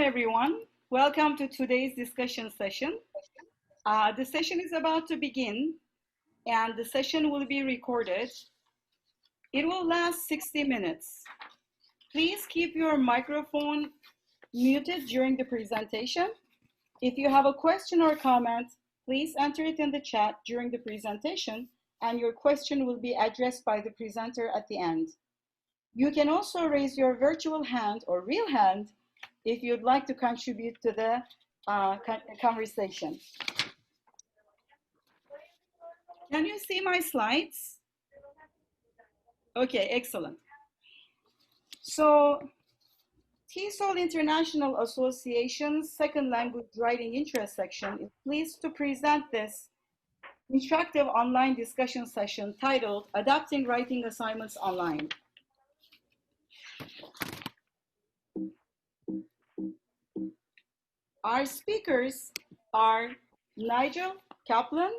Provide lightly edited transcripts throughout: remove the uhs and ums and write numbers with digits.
everyone. Welcome to today's discussion session. The session is about to begin, and the session will be recorded. It will last 60 minutes. Please keep your microphone muted during the presentation. If you have a question or comment, please enter it in the chat during the presentation, and your question will be addressed by the presenter at the end. You can also raise your virtual hand or real hand if you'd like to contribute to the conversation. Can you see my slides? Okay, excellent. So, TESOL International Association's Second Language Writing Interest section is pleased to present this interactive online discussion session titled Adapting Writing Assignments Online. Our speakers are Nigel Kaplan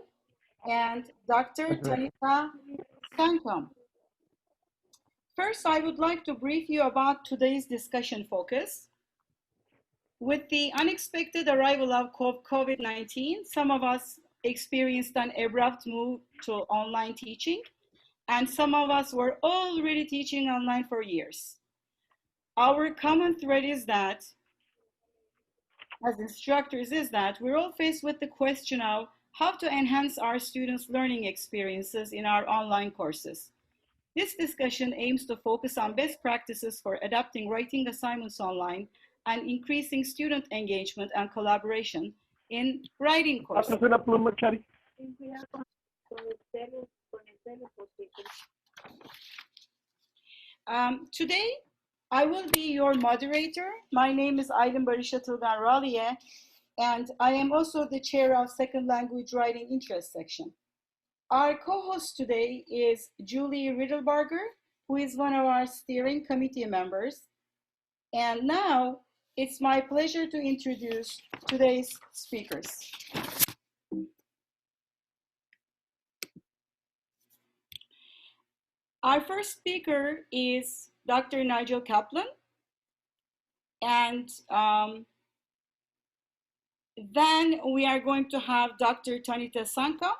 and Dr. Tanita Sankam. First, I would like to brief you about today's discussion focus. With the unexpected arrival of COVID-19, some of us experienced an abrupt move to online teaching, and some of us were already teaching online for years. Our common thread is that, as instructors, is that we're all faced with the question of how to enhance our students' learning experiences in our online courses. This discussion aims to focus on best practices for adapting writing assignments online and increasing student engagement and collaboration in writing courses. Today, I will be your moderator. My name is Aylin Barisha Tulgan Raliye, and I am also the chair of Second Language Writing Interest section. Our co-host today is Julie Riddlebarger, who is one of our steering committee members. And now it's my pleasure to introduce today's speakers. Our first speaker is Dr. Nigel Kaplan, and then we are going to have Dr. Tanita Sanka,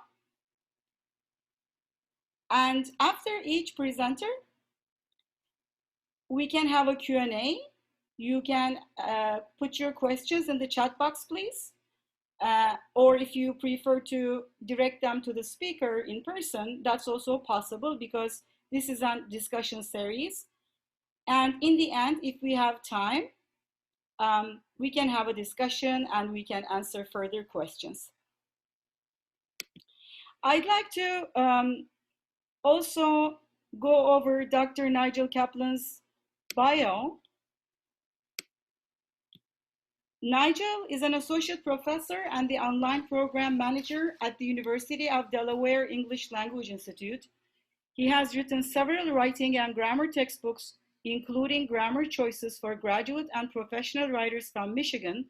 and after each presenter, we can have a Q&A. You can put your questions in the chat box, please, or if you prefer to direct them to the speaker in person, that's also possible because this is a discussion series. And in the end, if we have time, we can have a discussion and we can answer further questions. I'd like to also go over Dr. Nigel Kaplan's bio. Nigel is an associate professor and the online program manager at the University of Delaware English Language Institute. He has written several writing and grammar textbooks, including Grammar Choices for Graduate and Professional Writers from Michigan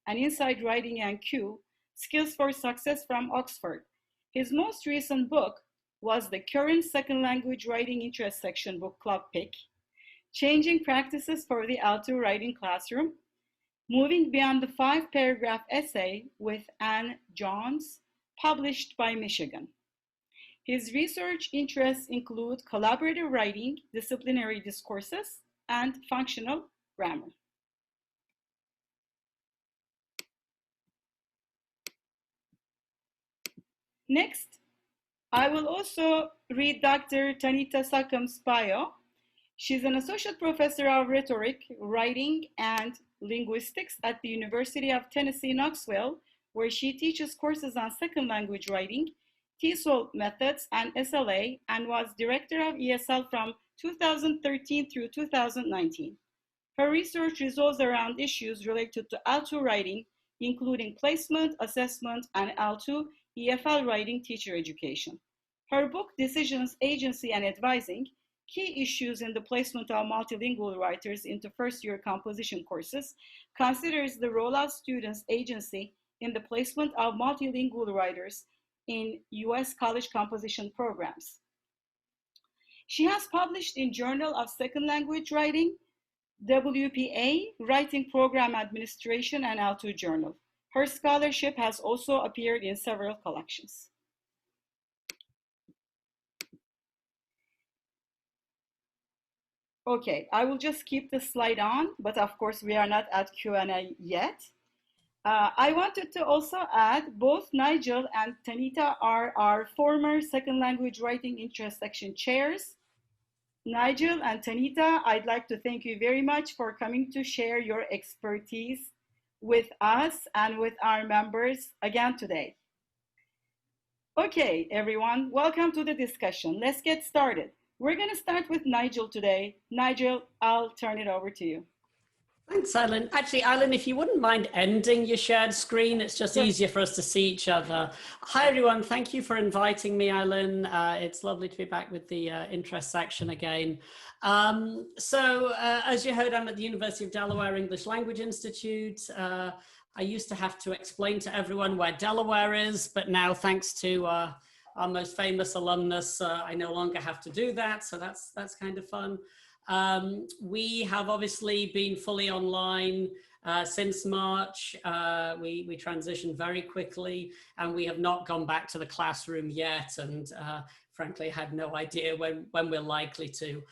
and Inside Writing and Q, Skills for Success from Oxford. His most recent book was the current Second Language Writing Interest section book club pick, Changing Practices for the L2 Writing Classroom, Moving Beyond the 5-Paragraph Essay with Anne Jones, published by Michigan. His research interests include collaborative writing, disciplinary discourses, and functional grammar. Next, I will also read Dr. Tanita Sankam's bio. She's an associate professor of rhetoric, writing, and linguistics at the University of Tennessee, Knoxville, where she teaches courses on second language writing, TESOL methods, and SLA, and was director of ESL from 2013 through 2019. Her research revolves around issues related to L2 writing, including placement, assessment, and L2 EFL writing teacher education. Her book, Decisions, Agency, and Advising, Key Issues in the Placement of Multilingual Writers into First-Year Composition Courses, considers the role of students' agency in the placement of multilingual writers in U.S. college composition programs. She has published in Journal of Second Language Writing, WPA, Writing Program Administration, and L2 Journal. Her scholarship has also appeared in several collections. Okay, I will just keep the slide on, but of course we are not at Q&A yet. I wanted to also add both Nigel and Tanita are our former second language writing intersection chairs. Nigel and Tanita, I'd like to thank you very much for coming to share your expertise with us and with our members again today. Okay, everyone, welcome to the discussion. Let's get started. We're going to start with Nigel today. Nigel, I'll turn it over to you. Thanks, Alan. Actually, Alan, if you wouldn't mind ending your shared screen, it's just easier for us to see each other. Hi, everyone. Thank you for inviting me, Alan. It's lovely to be back with the interest section again. As you heard, I'm at the University of Delaware English Language Institute. I used to have to explain to everyone where Delaware is, but now thanks to our most famous alumnus, I no longer have to do that. So that's kind of fun. We have obviously been fully online since March. We transitioned very quickly and we have not gone back to the classroom yet. And frankly, had no idea when we're likely to.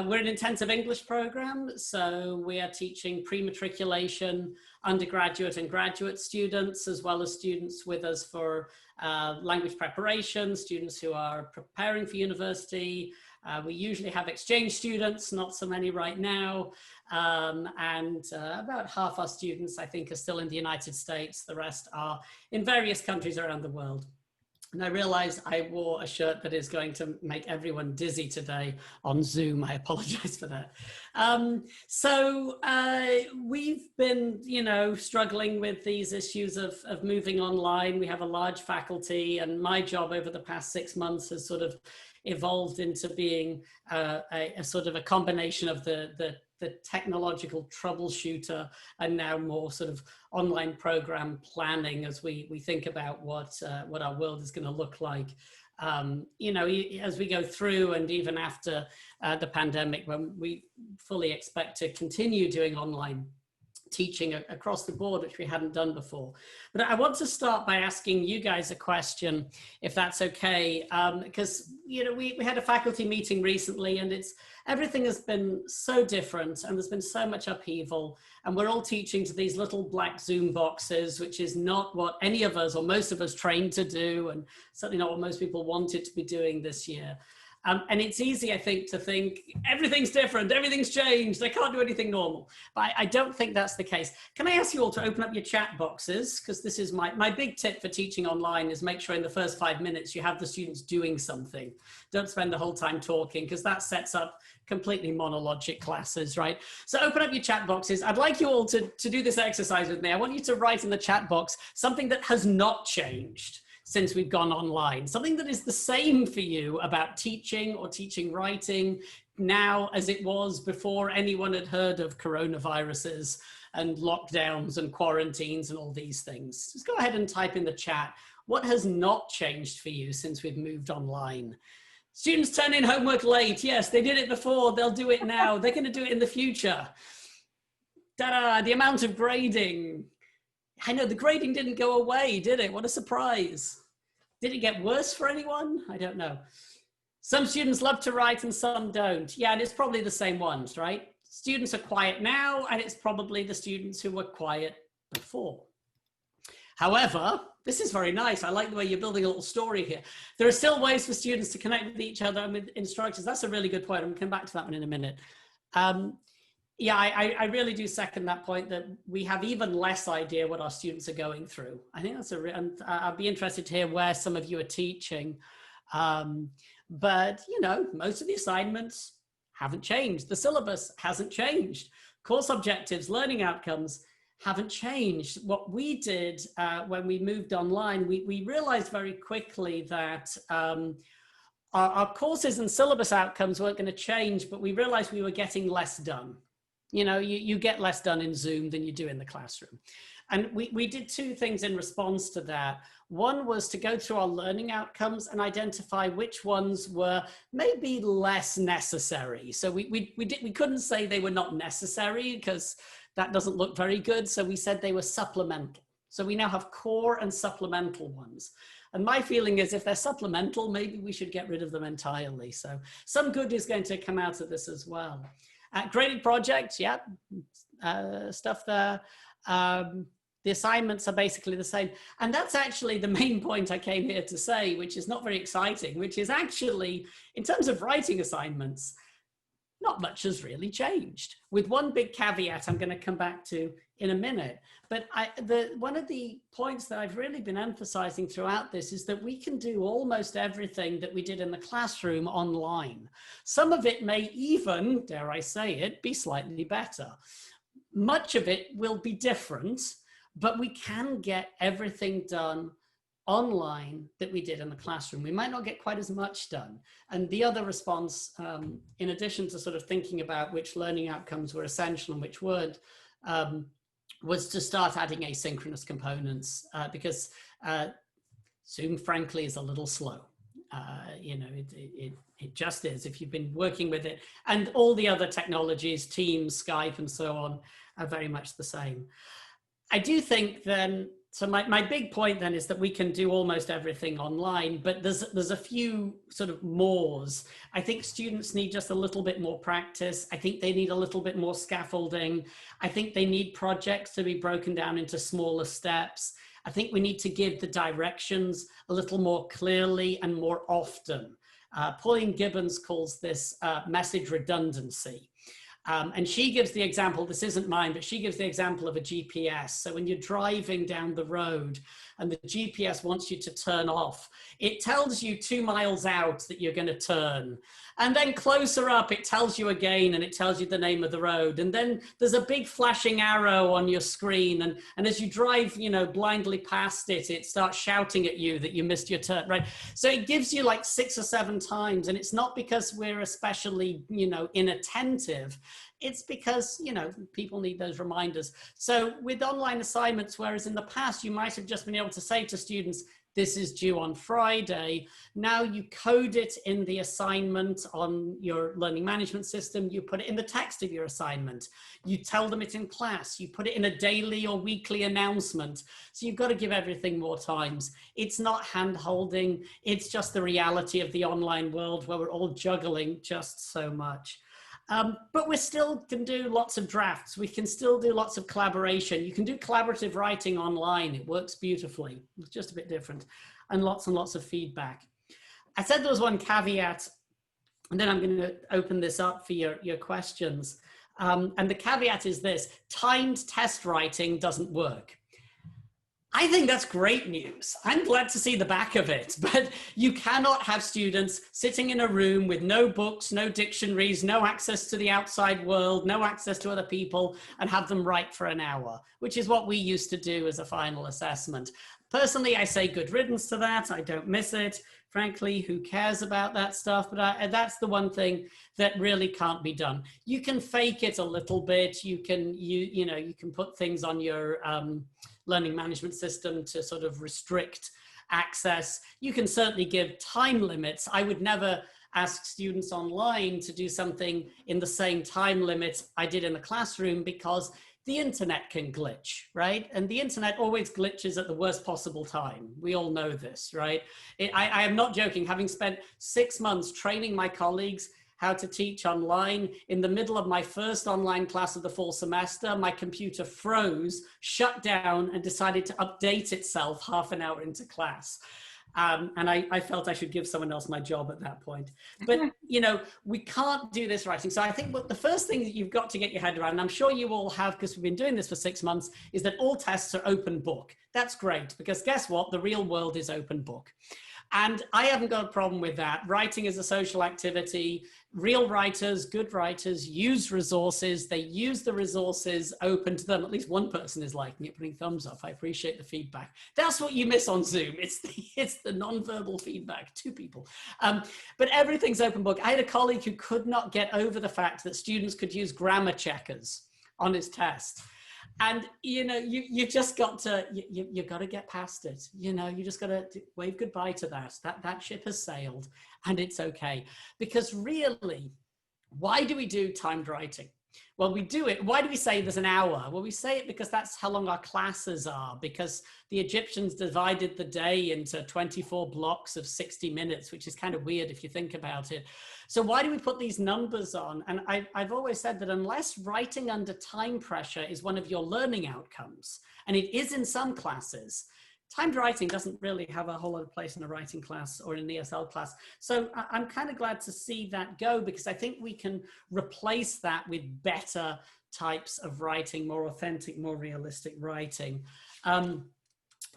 We're an intensive English program, so we are teaching pre-matriculation, undergraduate and graduate students, as well as students with us for language preparation, students who are preparing for university. We usually have exchange students, not so many right now, and about half our students, I think, are still in the United States. The rest are in various countries around the world. And I realized I wore a shirt that is going to make everyone dizzy today on Zoom. I apologize for that. We've been, struggling with these issues of moving online. We have a large faculty, and my job over the past 6 months has sort of evolved into being a sort of a combination of the technological troubleshooter and now more sort of online program planning as we think about what our world is going to look like, as we go through and even after the pandemic, when we fully expect to continue doing online teaching across the board, which we hadn't done before. But I want to start by asking you guys a question, if that's okay, because we had a faculty meeting recently, and everything has been so different, and there's been so much upheaval, and we're all teaching to these little black Zoom boxes, which is not what any of us or most of us trained to do, and certainly not what most people wanted to be doing this year. And it's easy, I think, to think everything's different, everything's changed, I can't do anything normal. But I don't think that's the case. Can I ask you all to open up your chat boxes? Because this is my big tip for teaching online is make sure in the first 5 minutes you have the students doing something. Don't spend the whole time talking, because that sets up completely monologic classes, right? So open up your chat boxes. I'd like you all to do this exercise with me. I want you to write in the chat box something that has not changed since we've gone online, something that is the same for you about teaching or teaching writing now as it was before anyone had heard of coronaviruses and lockdowns and quarantines and all these things. Just go ahead and type in the chat, what has not changed for you since we've moved online? Students turn in homework late. Yes, they did it before, they'll do it now. They're going to do it in the future. Ta-da, the amount of grading. I know the grading didn't go away, did it? What a surprise. Did it get worse for anyone? I don't know. Some students love to write and some don't. Yeah, and it's probably the same ones, right? Students are quiet now, and it's probably the students who were quiet before. However, this is very nice. I like the way you're building a little story here. There are still ways for students to connect with each other and with instructors. That's a really good point. I'm going to come back to that one in a minute. Yeah, I really do second that point that we have even less idea what our students are going through. I think that's and I'd be interested to hear where some of you are teaching. But, most of the assignments haven't changed. The syllabus hasn't changed. Course objectives, learning outcomes haven't changed. What we did when we moved online, we realized very quickly that our courses and syllabus outcomes weren't going to change, but we realized we were getting less done. You know, you get less done in Zoom than you do in the classroom. And we did two things in response to that. One was to go through our learning outcomes and identify which ones were maybe less necessary. So we couldn't say they were not necessary because that doesn't look very good. So we said they were supplemental. So we now have core and supplemental ones. And my feeling is if they're supplemental, maybe we should get rid of them entirely. So some good is going to come out of this as well. Graded projects, yeah, stuff there. The assignments are basically the same. And that's actually the main point I came here to say, which is not very exciting, which is actually, in terms of writing assignments, not much has really changed, with one big caveat I'm going to come back to in a minute. But one of the points that I've really been emphasizing throughout this is that we can do almost everything that we did in the classroom online. Some of it may even, dare I say it, be slightly better. Much of it will be different, but we can get everything done online that we did in the classroom. We might not get quite as much done. And the other response, in addition to sort of thinking about which learning outcomes were essential and which weren't, was to start adding asynchronous components because Zoom, frankly, is a little slow. You know, it just is. If you've been working with it, and all the other technologies, Teams, Skype, and so on, are very much the same. I do think then, so my big point then is that we can do almost everything online, but there's a few sort of mores. I think students need just a little bit more practice. I think they need a little bit more scaffolding. I think they need projects to be broken down into smaller steps. I think we need to give the directions a little more clearly and more often. Pauline Gibbons calls this message redundancy. And she gives the example, this isn't mine, but she gives the example of a GPS. So when you're driving down the road and the GPS wants you to turn off, it tells you 2 miles out that you're going to turn. And then closer up, it tells you again, and it tells you the name of the road. And then there's a big flashing arrow on your screen. And as you drive, you know, blindly past it, it starts shouting at you that you missed your turn, right? So it gives you like 6 or 7 times. And it's not because we're especially, you know, inattentive. It's because, you know, people need those reminders. So with online assignments, whereas in the past, you might have just been able to say to students, this is due on Friday. Now you code it in the assignment on your learning management system. You put it in the text of your assignment. You tell them it in class. You put it in a daily or weekly announcement. So you've got to give everything more times. It's not hand-holding. It's just the reality of the online world where we're all juggling just so much. But we still can do lots of drafts. We can still do lots of collaboration. You can do collaborative writing online. It works beautifully. It's just a bit different. And lots of feedback. I said there was one caveat, and then I'm going to open this up for your questions. And the caveat is this: timed test writing doesn't work. I think that's great news. I'm glad to see the back of it, but you cannot have students sitting in a room with no books, no dictionaries, no access to the outside world, no access to other people, and have them write for an hour, which is what we used to do as a final assessment. Personally, I say good riddance to that. I don't miss it. Frankly, who cares about that stuff? But that's the one thing that really can't be done. You can fake it a little bit. You can put things on your learning management system to sort of restrict access. You can certainly give time limits. I would never ask students online to do something in the same time limit I did in the classroom because the internet can glitch, right? And the internet always glitches at the worst possible time. We all know this, right? I am not joking. Having spent 6 months training my colleagues how to teach online, in the middle of my first online class of the fall semester, my computer froze, shut down, and decided to update itself half an hour into class. And I felt I should give someone else my job at that point. But, you know, we can't do this writing. So I think what the first thing that you've got to get your head around, and I'm sure you all have because we've been doing this for 6 months, is that all tests are open book. That's great because guess what? The real world is open book. And I haven't got a problem with that. Writing is a social activity. Real writers, good writers use resources. They use the resources open to them. At least one person is liking it, putting thumbs up. I appreciate the feedback. That's what you miss on Zoom. It's the nonverbal feedback, 2 people. But everything's open book. I had a colleague who could not get over the fact that students could use grammar checkers on his test. And, you know, you just got to, you got to get past it. You know, you just got to wave goodbye to that ship has sailed, and it's okay. Because really, why do we do timed writing? Well, we do it. Why do we say there's an hour? Well, we say it because that's how long our classes are, because the Egyptians divided the day into 24 blocks of 60 minutes, which is kind of weird if you think about it. So why do we put these numbers on? And I've always said that unless writing under time pressure is one of your learning outcomes, and it is in some classes, timed writing doesn't really have a whole lot of place in a writing class or in an ESL class. So I'm kind of glad to see that go, because I think we can replace that with better types of writing, more authentic, more realistic writing.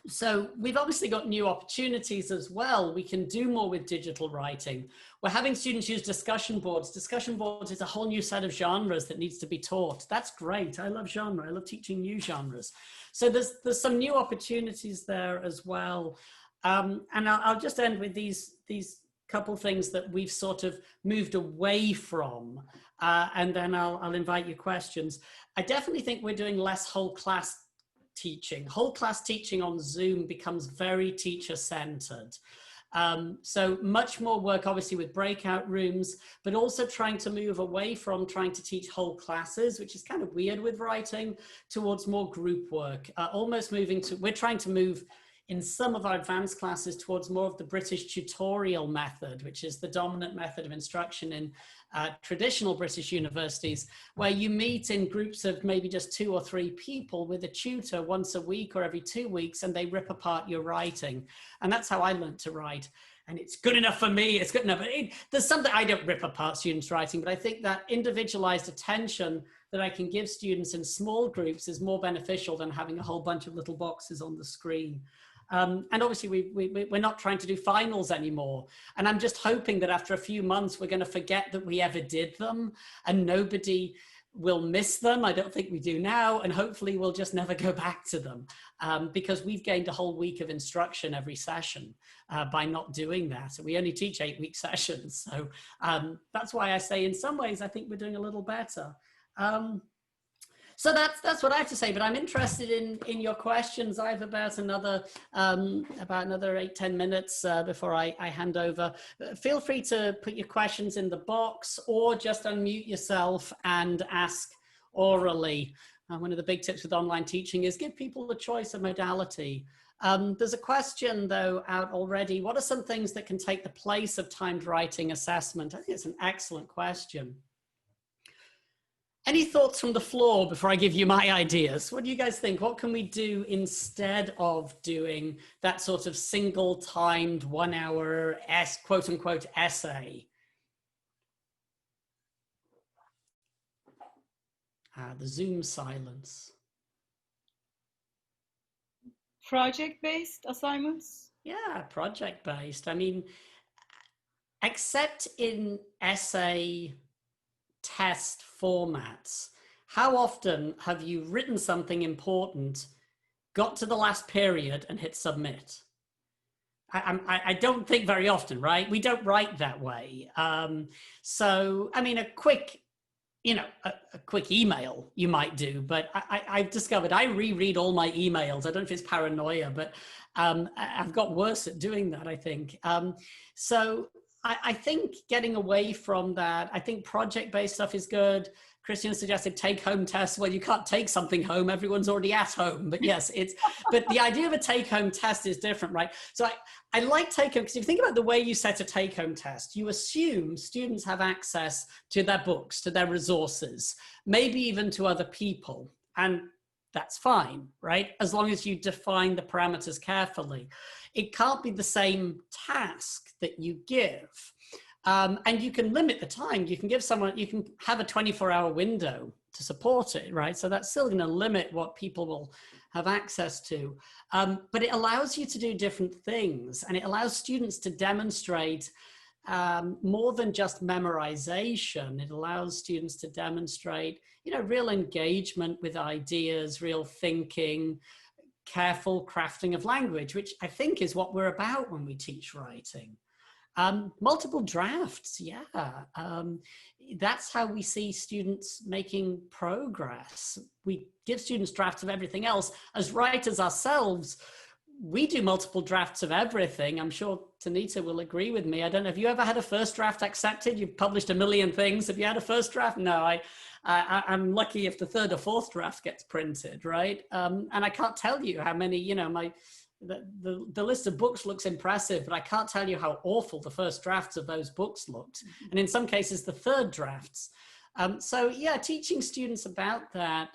So we've obviously got new opportunities as well. We can do more with digital writing. We're having students use discussion boards. Discussion boards is a whole new set of genres that needs to be taught. That's great. I love genre. I love teaching new genres. So there's some new opportunities there as well. And I'll just end with these couple things that we've sort of moved away from, and then I'll invite your questions. I definitely think we're doing less whole class teaching. Whole class teaching on Zoom becomes very teacher-centered. So much more work, obviously, with breakout rooms, but also trying to move away from trying to teach whole classes, which is kind of weird with writing, towards more group work. Almost moving to, we're trying to move in some of our advanced classes towards more of the British tutorial method, which is the dominant method of instruction in traditional British universities, where you meet in groups of maybe just 2 or 3 people with a tutor once a week or every 2 weeks, and they rip apart your writing. And that's how I learned to write. And it's good enough for me, it's good enough. There's something, I don't rip apart students' writing, but I think that individualized attention that I can give students in small groups is more beneficial than having a whole bunch of little boxes on the screen. And obviously we're not trying to do finals anymore. And I'm just hoping that after a few months, we're going to forget that we ever did them, and nobody will miss them. I don't think we do now. And hopefully we'll just never go back to them, because we've gained a whole week of instruction every session by not doing that. So we only teach 8-week sessions. So that's why I say in some ways, I think we're doing a little better. So that's what I have to say, but I'm interested in your questions. I have about another 8-10 minutes before I hand over. Feel free to put your questions in the box, or just unmute yourself and ask orally. One of the big tips with online teaching is give people the choice of modality. There's a question though out already. What are some things that can take the place of timed writing assessment? I think it's an excellent question. Any thoughts from the floor before I give you my ideas? What do you guys think? What can we do instead of doing that sort of single timed 1 hour quote unquote essay? The Zoom silence. Project-based assignments? Yeah, project-based. I mean, except in essay test formats, how often have you written something important, got to the last period and hit submit? I don't think very often, right? We don't write that way. So, I mean, a quick email you might do, but I've discovered I reread all my emails. I don't know if it's paranoia, but I've got worse at doing that, I think. So I think getting away from that, I think project-based stuff is good. Christian suggested take-home tests. Well, you can't take something home. Everyone's already at home. But yes, but the idea of a take-home test is different, right? So I like take-home, because if you think about the way you set a take-home test, you assume students have access to their books, to their resources, maybe even to other people. And that's fine, right? As long as you define the parameters carefully. It can't be the same task that you give. And you can limit the time. You can give someone, you can have a 24-hour window support it, right? So that's still going to limit what people will have access to. But it allows you to do different things, and it allows students to demonstrate more than just memorization. It allows students to demonstrate, real engagement with ideas, real thinking, careful crafting of language, which I think is what we're about when we teach writing. Multiple drafts, yeah. That's how we see students making progress. We give students drafts of everything else. As writers ourselves, we do multiple drafts of everything. I'm sure Tanita will agree with me. I don't know, have you ever had a first draft accepted? You've published a million things. Have you had a first draft? No, I'm lucky if the third or fourth draft gets printed, right? And I can't tell you how many, the list of books looks impressive, but I can't tell you how awful the first drafts of those books looked. And in some cases, the third drafts. So yeah, teaching students about that.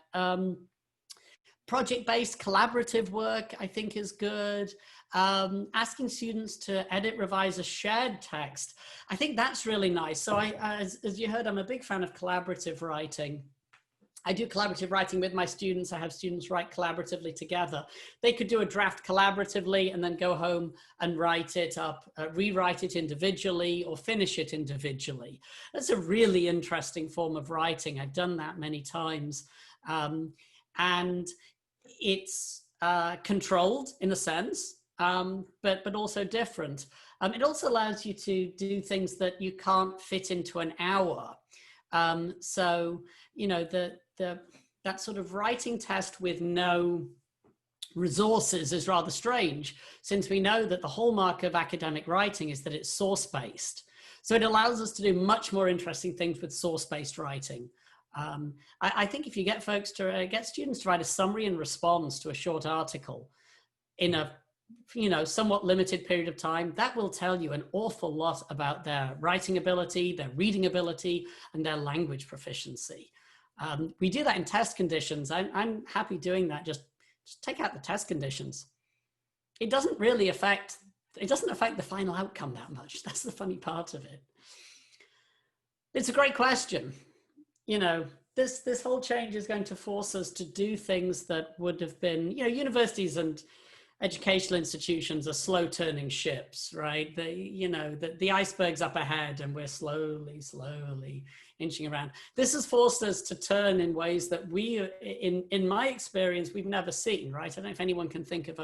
Project-based collaborative work, I think, is good. Asking students to edit, revise a shared text. I think that's really nice. So as you heard, I'm a big fan of collaborative writing. I do collaborative writing with my students. I have students write collaboratively together. They could do a draft collaboratively and then go home and write it up, rewrite it individually or finish it individually. That's a really interesting form of writing. I've done that many times. And it's controlled in a sense, but also different. It also allows you to do things that you can't fit into an hour. So, that sort of writing test with no resources is rather strange, since we know that the hallmark of academic writing is that it's source-based. So it allows us to do much more interesting things with source-based writing. I think if you get folks to get students to write a summary and response to a short article in a somewhat limited period of time, that will tell you an awful lot about their writing ability, their reading ability, and their language proficiency. We do that in test conditions. I'm happy doing that. Just take out the test conditions. It doesn't really affect the final outcome that much. That's the funny part of it. It's a great question. This whole change is going to force us to do things that would have been, universities and educational institutions are slow turning ships, right? The iceberg's up ahead and we're slowly inching around. This has forced us to turn in ways that we, in my experience, we've never seen, right? I don't know if anyone can think of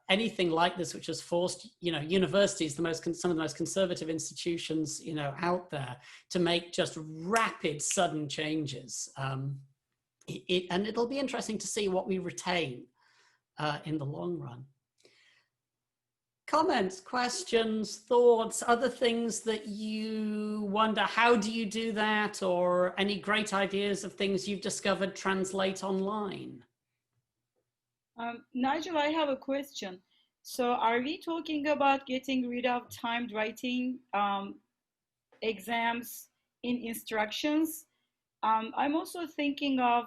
anything like this, which has forced, universities, some of the most conservative institutions, out there, to make just rapid, sudden changes. And it'll be interesting to see what we retain in the long run. Comments, questions, thoughts, other things that you wonder, how do you do that? Or any great ideas of things you've discovered translate online? Nigel, I have a question. So are we talking about getting rid of timed writing exams in instructions? I'm also thinking of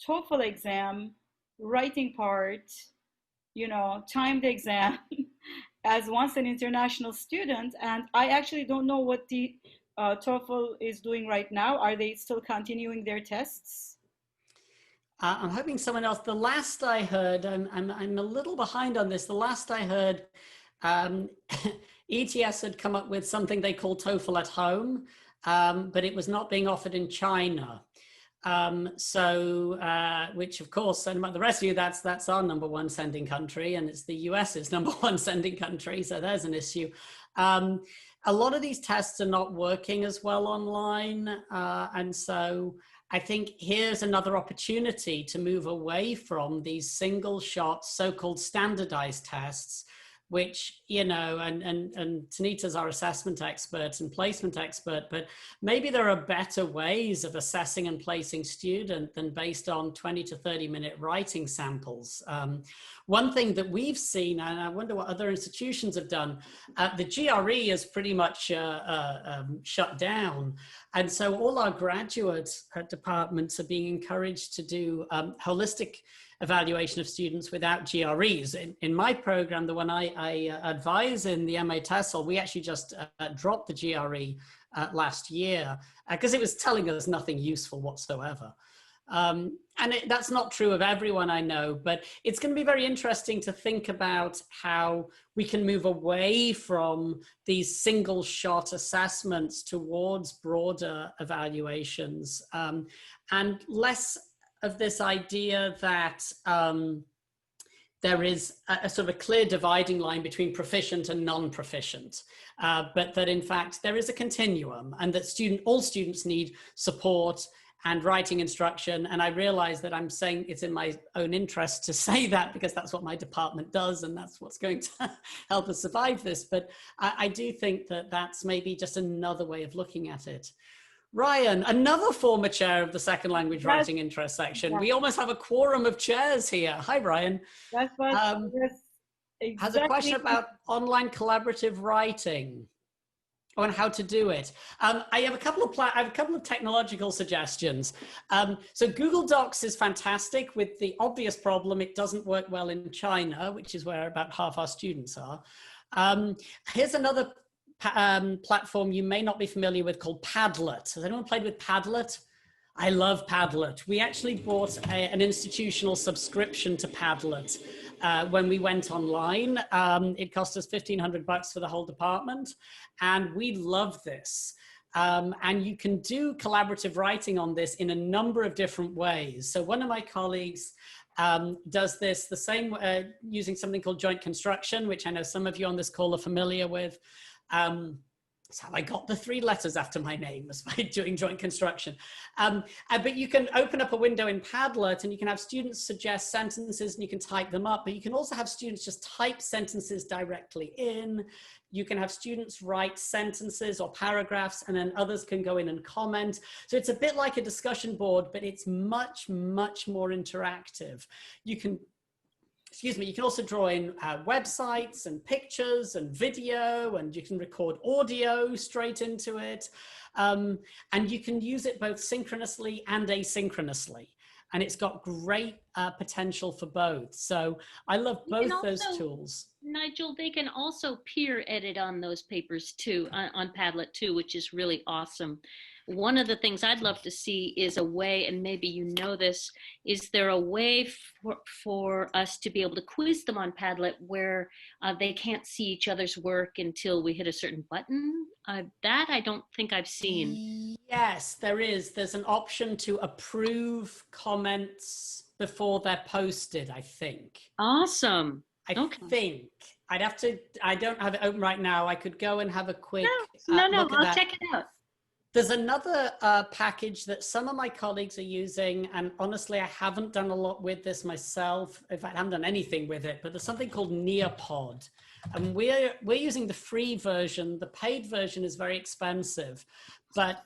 TOEFL exam, writing part, timed exam as once an international student. And I actually don't know what the TOEFL is doing right now. Are they still continuing their tests? I'm hoping someone else. The last I heard, I'm a little behind on this. The last I heard, ETS had come up with something they call TOEFL at home, but it was not being offered in China. Which of course, and the rest of you, that's our number one sending country, and it's the US's number one sending country. So there's an issue. A lot of these tests are not working as well online, and so I think here's another opportunity to move away from these single shot, so-called standardized tests, which, and Tanita's our assessment expert and placement expert, but maybe there are better ways of assessing and placing students than based on 20 to 30 minute writing samples. One thing that we've seen, and I wonder what other institutions have done, the GRE is pretty much shut down. And so all our graduate departments are being encouraged to do holistic evaluation of students without GREs. In my program, the one I advise in the MA TESOL, we actually just dropped the GRE last year, because it was telling us nothing useful whatsoever. That's not true of everyone I know, but it's going to be very interesting to think about how we can move away from these single shot assessments towards broader evaluations, and less of this idea that there is a sort of a clear dividing line between proficient and non-proficient, but that in fact there is a continuum, and that all students need support and writing instruction. And I realize that I'm saying it's in my own interest to say that, because that's what my department does, and that's what's going to help us survive this. But I do think that that's maybe just another way of looking at it. Ryan, another former chair of the second language writing interest section. We almost have a quorum of chairs here. Hi, Ryan. That's what exactly. Has a question about online collaborative writing and how to do it. I have a couple of technological suggestions. So Google Docs is fantastic, with the obvious problem it doesn't work well in China, which is where about half our students are. Here's another platform you may not be familiar with, called Padlet. Has anyone played with Padlet? I love Padlet. We actually bought an institutional subscription to Padlet when we went online. It cost us $1,500 for the whole department, and we love this. And you can do collaborative writing on this in a number of different ways. So one of my colleagues does this the same using something called joint construction, which I know some of you on this call are familiar with. That's how I got the 3 letters after my name, was by doing joint construction. But you can open up a window in Padlet, and you can have students suggest sentences, and you can type them up. But you can also have students just type sentences directly in. You can have students write sentences or paragraphs, and then others can go in and comment. So it's a bit like a discussion board, but it's much, much more interactive. You can also draw in websites and pictures and video, and you can record audio straight into it. And you can use it both synchronously and asynchronously. And it's got great potential for both. So I love both those tools. Nigel, they can also peer edit on those papers too, on Padlet too, which is really awesome. One of the things I'd love to see is a way, and maybe you know this, is there a way for us to be able to quiz them on Padlet where they can't see each other's work until we hit a certain button? That I don't think I've seen. Yes, there is. There's an option to approve comments before they're posted, I think. Awesome. I think. I don't have it open right now. I could go and have a quick No, look at I'll that. check it out. There's another package that some of my colleagues are using, and honestly, I haven't done a lot with this myself. In fact, I haven't done anything with it, but there's something called Nearpod, and we're using the free version. The paid version is very expensive, but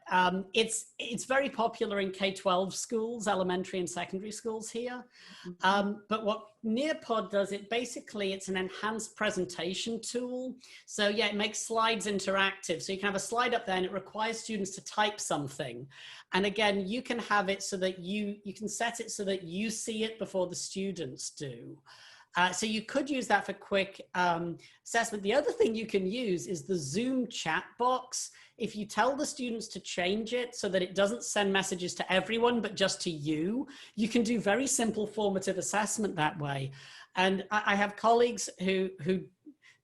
it's very popular in K-12 schools, elementary and secondary schools here. But what Nearpod does, it's an enhanced presentation tool. So yeah, it makes slides interactive. So you can have a slide up there, and it requires students to type something. And again, you can have it so that you can set it so that you see it before the students do. So you could use that for quick assessment. The other thing you can use is the Zoom chat box. If you tell the students to change it so that it doesn't send messages to everyone, but just to you, you can do very simple formative assessment that way. And I have colleagues who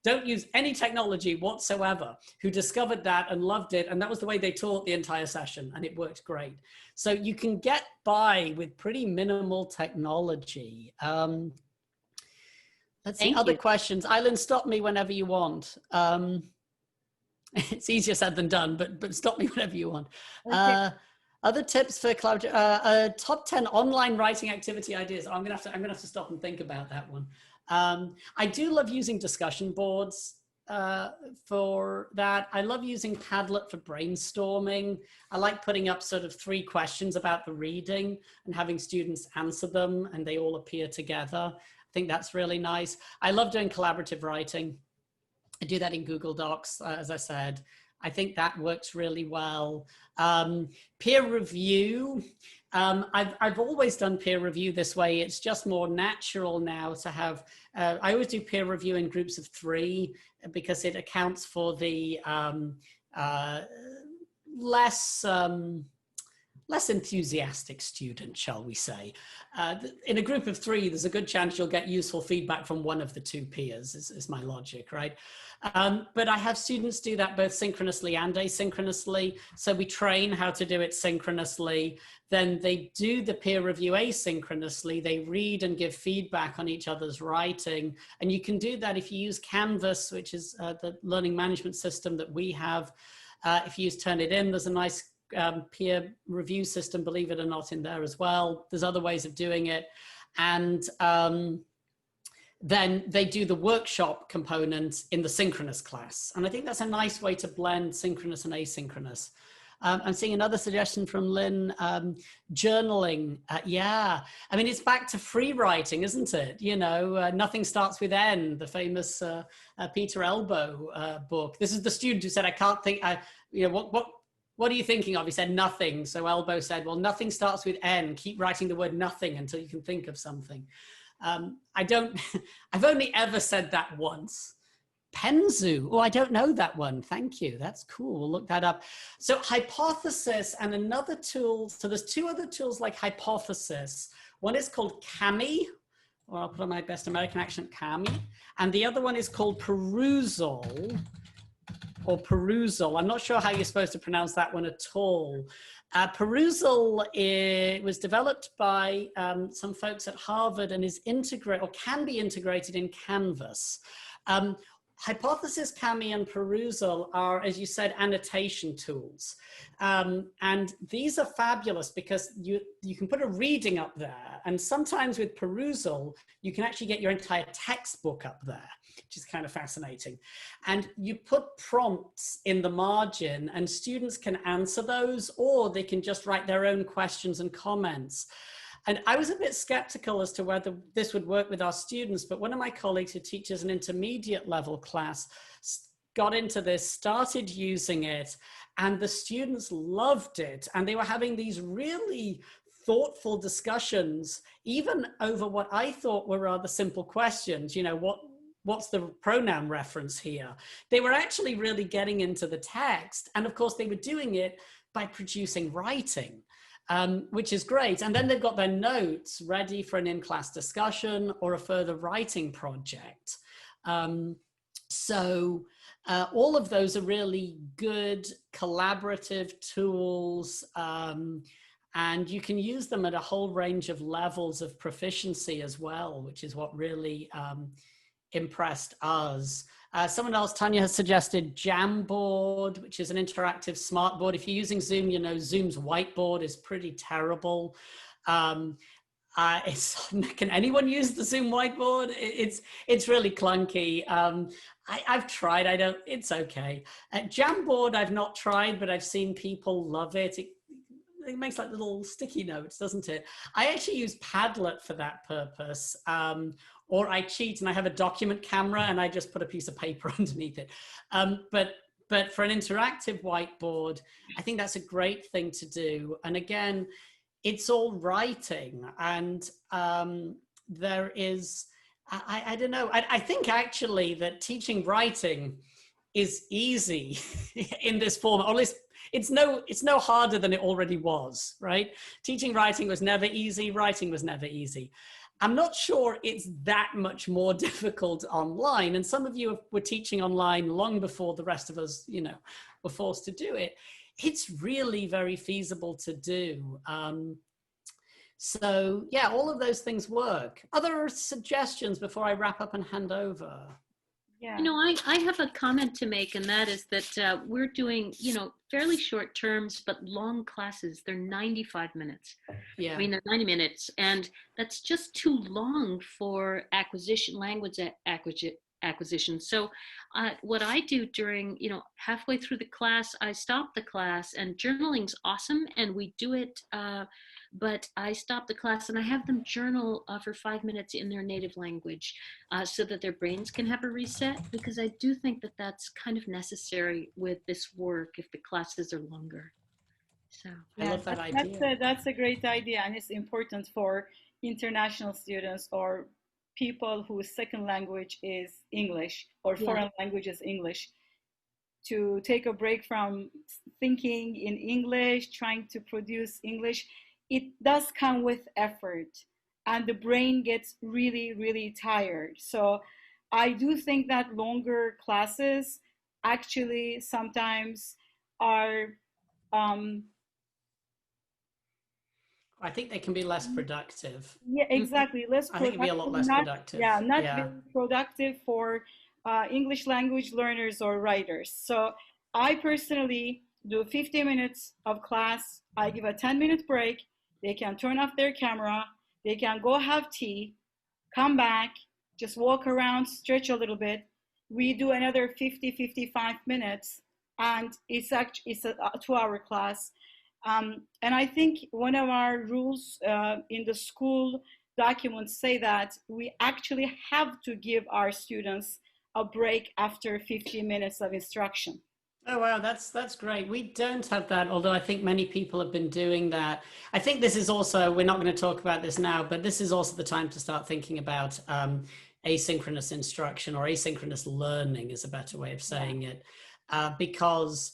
don't use any technology whatsoever, who discovered that and loved it. And that was the way they taught the entire session, and it worked great. So you can get by with pretty minimal technology. Let's see, other questions. Eileen, stop me whenever you want. It's easier said than done, but stop me whenever you want. Okay. Other tips for top 10 online writing activity ideas. I'm gonna have to stop and think about that one. I do love using discussion boards for that. I love using Padlet for brainstorming. I like putting up sort of 3 questions about the reading and having students answer them, and they all appear together. I think that's really nice. I love doing collaborative writing. I do that in Google Docs, as I said. I think that works really well. Peer review. I've always done peer review this way. It's just more natural now to have, I always do peer review in groups of 3 because it accounts for the less less enthusiastic student, shall we say. In a group of 3, there's a good chance you'll get useful feedback from one of the 2 peers, is my logic, right? But I have students do that both synchronously and asynchronously. So we train how to do it synchronously. Then they do the peer review asynchronously. They read and give feedback on each other's writing. And you can do that if you use Canvas, which is the learning management system that we have. If you use Turnitin, there's a nice peer review system, believe it or not, in there as well. There's other ways of doing it. And then they do the workshop component in the synchronous class. And I think that's a nice way to blend synchronous and asynchronous. I'm seeing another suggestion from Lynn, journaling. Yeah, I mean, it's back to free writing, isn't it? You know, Nothing Starts with N, the famous Peter Elbow book. This is the student who said, I can't think, you know, what are you thinking of? He said, nothing. So Elbow said, well, nothing starts with N. Keep writing the word nothing until you can think of something. I've only ever said that once. Penzu. Oh, I don't know that one. Thank you. That's cool. We'll look that up. So hypothesis and another tool. So there's 2 other tools like hypothesis. One is called Kami, or I'll put on my best American accent, Kami. And the other one is called Perusal, or Perusal. I'm not sure how you're supposed to pronounce that one at all. Perusal was developed by some folks at Harvard and is integrated, or can be integrated, in Canvas. Hypothesis, Kami, and Perusal are, as you said, annotation tools. And these are fabulous because you can put a reading up there. And sometimes with Perusal, you can actually get your entire textbook up there, which is kind of fascinating. And you put prompts in the margin and students can answer those, or they can just write their own questions and comments. And I was a bit skeptical as to whether this would work with our students, but one of my colleagues who teaches an intermediate level class got into this, started using it, and the students loved it. And they were having these really thoughtful discussions, even over what I thought were rather simple questions. You know, what's the pronoun reference here? They were actually really getting into the text. And of course, they were doing it by producing writing. Which is great. And then they've got their notes ready for an in-class discussion or a further writing project. So all of those are really good collaborative tools, and you can use them at a whole range of levels of proficiency as well, which is what really impressed us. Someone else, Tanya, has suggested Jamboard, which is an interactive smartboard. If you're using Zoom, you know Zoom's whiteboard is pretty terrible. Can anyone use the Zoom whiteboard? It's really clunky. I've tried. It's okay. Jamboard, I've not tried, but I've seen people love it. It makes like little sticky notes, doesn't it? I actually use Padlet for that purpose. Or I cheat and I have a document camera and I just put a piece of paper underneath it. But for an interactive whiteboard, I think that's a great thing to do. And again, it's all writing. And there is, I don't know, I think actually that teaching writing is easy in this form, or at least it's no harder than it already was, right? Teaching writing was never easy. Writing was never easy. I'm not sure it's that much more difficult online. And some of you were teaching online long before the rest of us, you know, were forced to do it. It's really very feasible to do. So yeah, all of those things work. Other suggestions before I wrap up and hand over? Yeah. You know, I have a comment to make, and that is that we're doing, you know, fairly short terms, but long classes. They're 95 minutes. Yeah. I mean, they're 90 minutes, and that's just too long for language acquisition. So what I do during, you know, halfway through the class, I stop the class, and journaling's awesome, and we do it, but I stop the class and I have them journal for 5 minutes in their native language so that their brains can have a reset, because I do think that that's kind of necessary with this work if the classes are longer. So I love that idea. That's a great idea, and it's important for international students or people whose second language is English or foreign language is English to take a break from thinking in English, trying to produce English, it does come with effort, and the brain gets really, really tired. So I do think that longer classes actually sometimes are, um, I think they can be less productive. yeah, exactly, less I think it'd be a productive, lot less not, productive. yeah, not Yeah. very productive for English language learners or writers. So I personally do 50 minutes of class. I give a 10-minute break. They can turn off their camera. They can go have tea, come back, just walk around, stretch a little bit. We do another 50, 55 minutes, and it's a 2-hour class. And I think one of our rules in the school documents say that we actually have to give our students a break after 50 minutes of instruction. Oh wow, that's great. We don't have that, although I think many people have been doing that. I think this is also, we're not going to talk about this now, but this is also the time to start thinking about asynchronous instruction, or asynchronous learning is a better way of saying it, because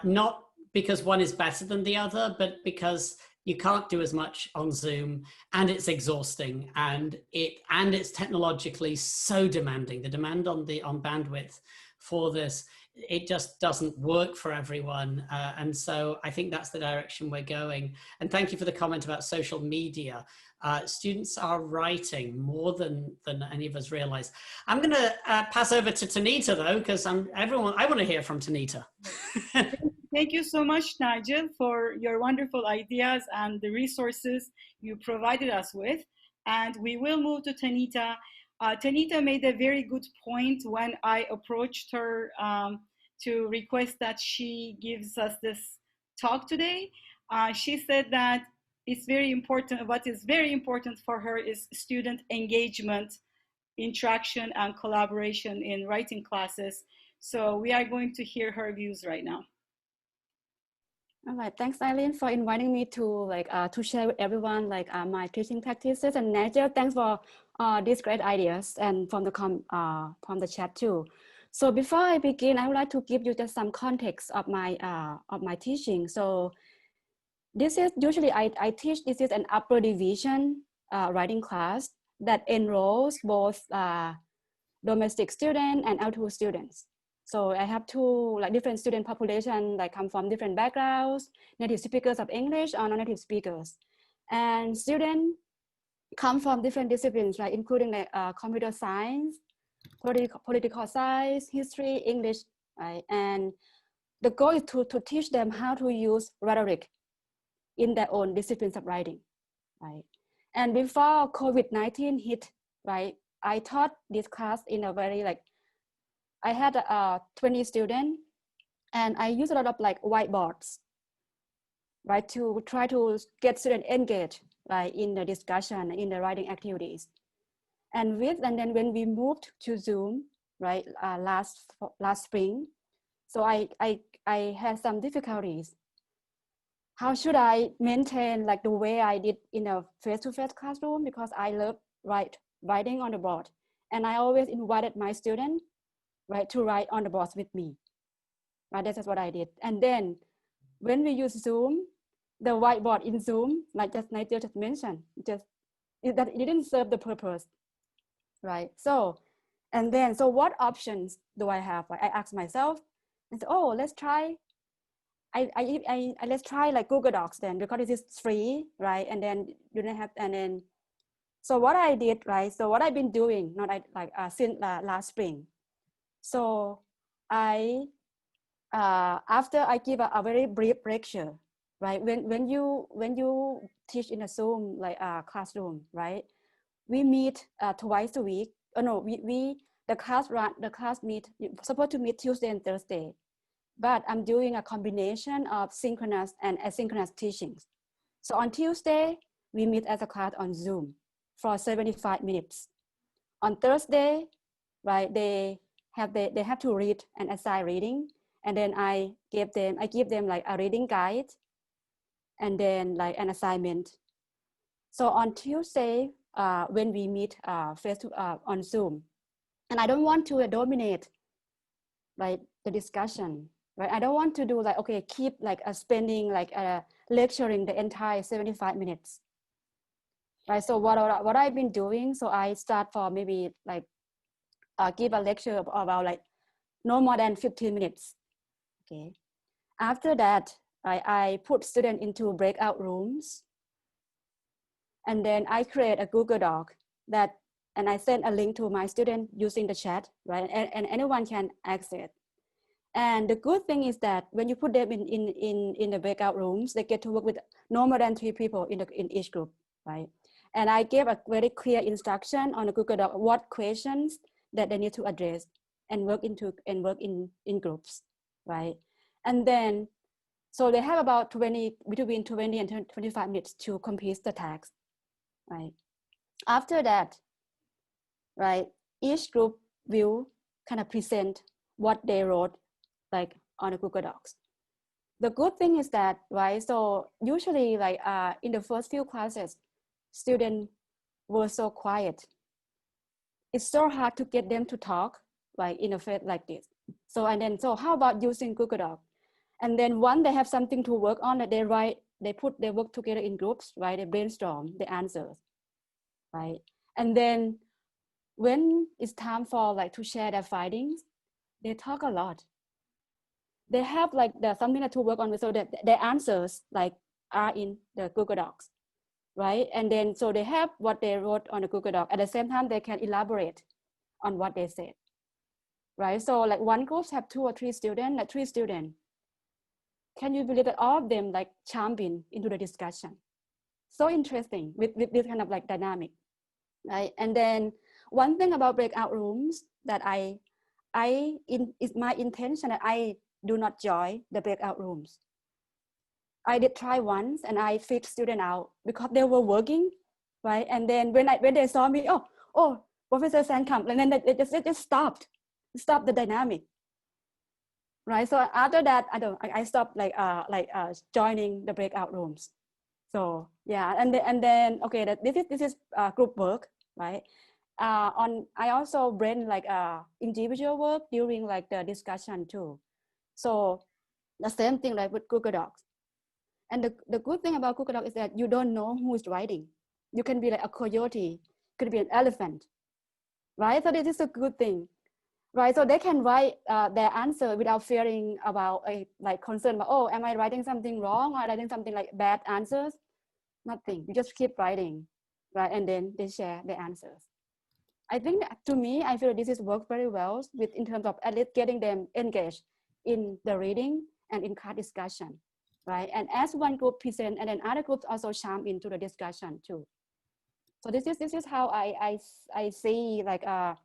not because one is better than the other, but because you can't do as much on Zoom, and it's exhausting, and it's technologically so demanding. The demand on bandwidth for this, it just doesn't work for everyone. And so I think that's the direction we're going. And thank you for the comment about social media. Students are writing more than any of us realize. I'm going to pass over to Tanita, though, because I want to hear from Tanita. Thank you so much, Nigel, for your wonderful ideas and the resources you provided us with. And we will move to Tanita. Tanita made a very good point when I approached her to request that she gives us this talk today. She said that it's very important, what is very important for her is student engagement, interaction, and collaboration in writing classes. So we are going to hear her views right now. All right, thanks, Eileen, for inviting me to to share with everyone my teaching practices. And Nigel, thanks for these great ideas and from the chat too. So before I begin, I would like to give you just some context of my teaching. So this is usually I teach. This is an upper division writing class that enrolls both domestic students and L2 students. So I have two different student population come from different backgrounds, native speakers of English or non-native speakers. And students come from different disciplines, including computer science, political science, history, English, right? And the goal is to teach them how to use rhetoric in their own disciplines of writing, right? And before COVID-19 hit, right, I taught this class in a very I had 20 students, and I use a lot of whiteboards, right, to try to get students engaged, right, in the discussion, in the writing activities. And then when we moved to Zoom, right, last spring, so I had some difficulties. How should I maintain the way I did in a face-to-face classroom, because I love writing on the board, and I always invited my students, right, to write on the boards with me, right? That's what I did. And then when we use Zoom, the whiteboard in Zoom, Nigel just mentioned, it didn't serve the purpose, right? So what options do I have? I asked myself, and said, oh, let's try. Let's try Google Docs then, because it is free, right? And then you don't have, and then so what I did, right? So what I've been doing, since last spring. So I after I give a very brief lecture, right? When you teach in a Zoom classroom, right? We meet twice a week. Oh no, the class meet supposed to meet Tuesday and Thursday, but I'm doing a combination of synchronous and asynchronous teachings. So on Tuesday we meet as a class on Zoom for 75 minutes. On Thursday, right? They have to read and assign reading, and then I give them a reading guide, and then an assignment. So on Tuesday, when we meet on Zoom, and I don't want to dominate, right, the discussion, right? I don't want to do like, okay, keep like spending like lecturing the entire 75 minutes, right? So what I've been doing, so I start for maybe like give a lecture about like no more than 15 minutes, okay? After that, I put students into breakout rooms, and then I create a Google Doc that, and I send a link to my student using the chat, right? And anyone can access. And the good thing is that when you put them in the breakout rooms, they get to work with no more than 3 people in each group, right? And I gave a very clear instruction on the Google Doc what questions that they need to address and work in groups, right? And then, so they have about between 20 and 25 minutes to complete the task, right? After that, right, each group will kind of present what they wrote like on the Google Docs. The good thing is that, right, so usually like in the first few classes, students were so quiet. It's so hard to get them to talk like in a phase like this. So, and then, so how about using Google Doc? And then once they have something to work on, that they write, they work together in groups, right? They brainstorm the answers, right? And then when it's time for like to share their findings, they talk a lot. They have like something to work on, so that their answers like are in the Google Docs, right? And then so they have what they wrote on the Google Doc. At the same time, they can elaborate on what they said, right? So like one group have 2 or 3 students, like 3 students. Can you believe that all of them like chime in into the discussion? So interesting with this kind of like dynamic, right? And then one thing about breakout rooms that it's my intention that I do not join the breakout rooms. I did try once and I freaked students out because they were working, right? And then when they saw me, oh, Professor Sankamp, and then they just stopped the dynamic, right? So after that, I stopped like joining the breakout rooms. So yeah, and then okay, this is group work, right? I also bring like individual work during like the discussion too. So the same thing like with Google Docs. And the good thing about Google Docs is that you don't know who is writing. You can be like a coyote, could be an elephant, right? So this is a good thing, right? So they can write their answer without fearing about like concern about, oh, am I writing something wrong or writing something like bad answers? Nothing. You just keep writing, right? And then they share their answers. I think that, to me, I feel that this is worked very well with in terms of at least getting them engaged in the reading and in class discussion, right? And as one group present, and then other groups also chime into the discussion too. So this is how I see like a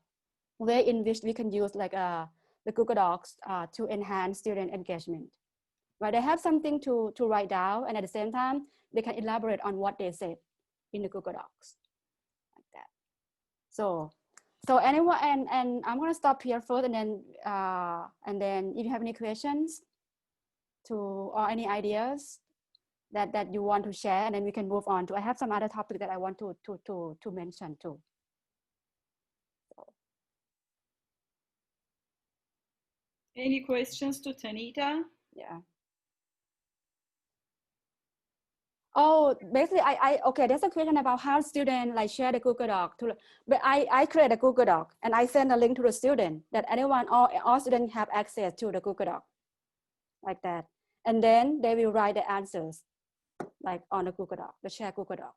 way in which we can use like the Google Docs to enhance student engagement, right? They have something to write down, and at the same time, they can elaborate on what they said in the Google Docs, like that. So anyone, and I'm gonna stop here first, and then if you have any questions or any ideas that you want to share, and then we can move on to, I have some other topic that I want to mention too. Any questions to Tanita? Yeah. Oh, basically, okay, there's a question about how students like share the Google Doc. But I create a Google Doc and I send a link to the student that all students have access to the Google Doc, like that. And then they will write the answers like on the Google Doc, the shared Google Doc.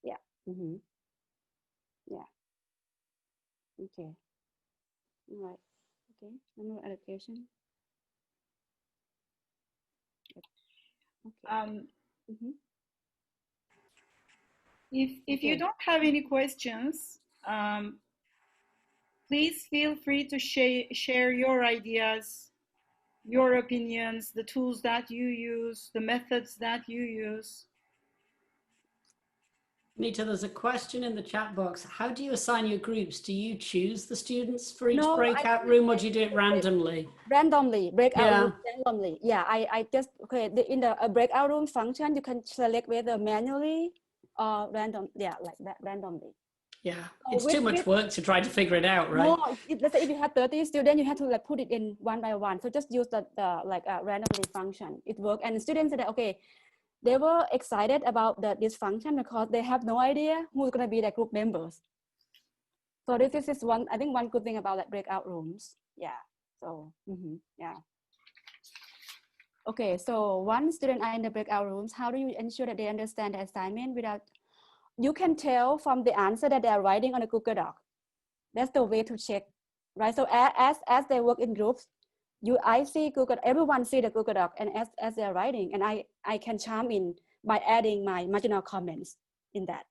Yeah. Mm-hmm. Yeah. Okay. All right. Okay. No allocation. Okay. Mm-hmm. If you don't have any questions, please feel free to share your ideas, your opinions, the tools that you use, the methods that you use. Nita, there's a question in the chat box. How do you assign your groups? Do you choose the students for each breakout room, or do you do it randomly? Randomly, breakout room randomly. Yeah, I just, okay, in the breakout room function, you can select whether manually or random, yeah, like that, randomly. Yeah, it's too much work to try to figure it out, right? No, let's say if you have 30 students, you have to like put it in one by one. So just use the like randomly function. It works. And students said, okay, they were excited about this function because they have no idea who's going to be the group members. So this is one, I think one good thing about like breakout rooms. Yeah. So, yeah. Okay, so one student are in the breakout rooms. How do you ensure that they understand the assignment without, you can tell from the answer that they are writing on a Google Doc. That's the way to check, right? So as they work in groups, I see Google, everyone see the Google Doc, and as they're writing, and I can chime in by adding my marginal comments in that.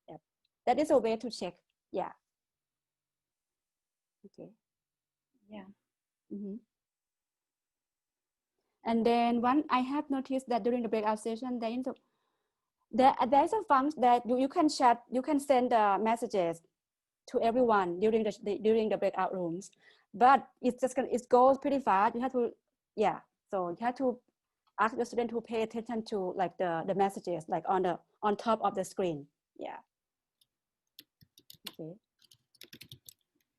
Yep. That is a way to check. Yeah. Okay. Yeah. And then I have noticed that during the breakout session, there's a function that you can chat, you can send messages to everyone during the breakout rooms, but it goes pretty fast. You have to, yeah. So you have to ask the student to pay attention to like the messages like on top of the screen. Yeah. Okay.